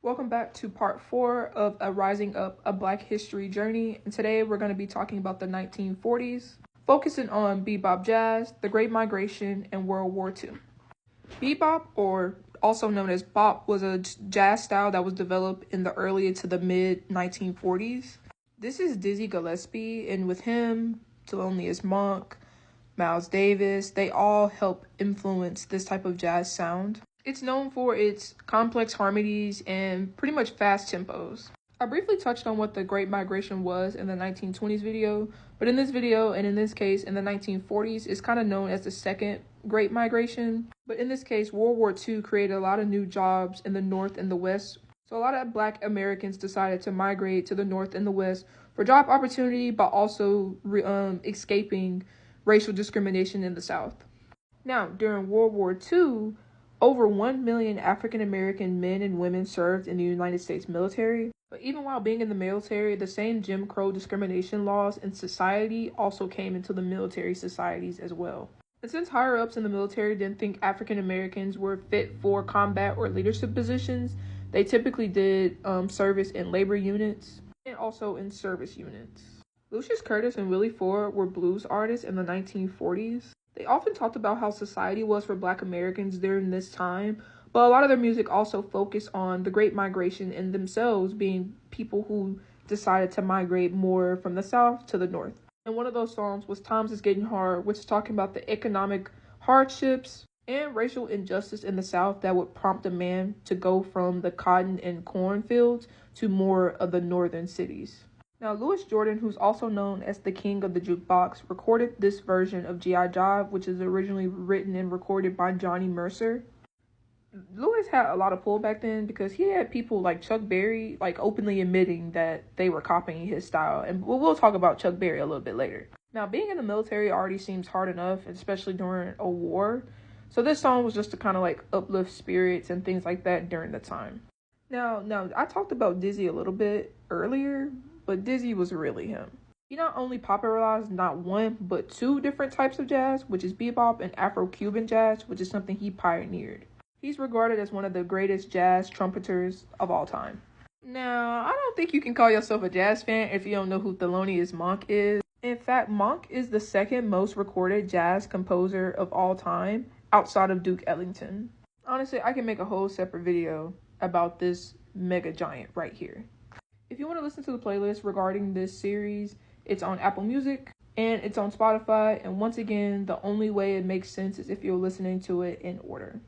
Welcome back to part 4 of A Rising Up, a Black History Journey. And today we're going to be talking about the 1940s, focusing on bebop jazz, the Great Migration, and World War II. Bebop, or also known as bop, was a jazz style that was developed in the early to the mid 1940s. This is Dizzy Gillespie, and with him, Thelonious Monk, Miles Davis, they all help influence this type of jazz sound. It's known for its complex harmonies and pretty much fast tempos. I briefly touched on what the Great Migration was in the 1920s video, but in this video, and in this case in the 1940s, it's kind of known as the Second Great Migration. But in this case, World War II created a lot of new jobs in the North and the West. So a lot of Black Americans decided to migrate to the North and the West for job opportunity, but also escaping racial discrimination in the South. Now, during World War II, over 1 million African American men and women served in the United States military. But even while being in the military, the same Jim Crow discrimination laws in society also came into the military societies as well. And since higher ups in the military didn't think African Americans were fit for combat or leadership positions, they typically did service in labor units and also in service units. Lucius Curtis and Willie Ford were blues artists in the 1940s. They often talked about how society was for Black Americans during this time, but a lot of their music also focused on the Great Migration and themselves being people who decided to migrate more from the South to the North. And one of those songs was Times Is Getting Hard, which is talking about the economic hardships and racial injustice in the South that would prompt a man to go from the cotton and corn fields to more of the northern cities. Now, Louis Jordan, who's also known as the king of the jukebox, recorded this version of G.I. Job, which is originally written and recorded by Johnny Mercer. Louis had a lot of pull back then because he had people like Chuck Berry openly admitting that they were copying his style. And we'll talk about Chuck Berry a little bit later. Now, being in the military already seems hard enough, especially during a war. So this song was just to kind of uplift spirits and things like that during the time. Now, I talked about Dizzy a little bit earlier, but Dizzy was really him. He not only popularized not one, but two different types of jazz, which is bebop and Afro-Cuban jazz, which is something he pioneered. He's regarded as one of the greatest jazz trumpeters of all time. Now, I don't think you can call yourself a jazz fan if you don't know who Thelonious Monk is. In fact, Monk is the second most recorded jazz composer of all time, outside of Duke Ellington. Honestly, I can make a whole separate video about this mega giant right here. If you want to listen to the playlist regarding this series, it's on Apple Music and it's on Spotify. And once again, the only way it makes sense is if you're listening to it in order.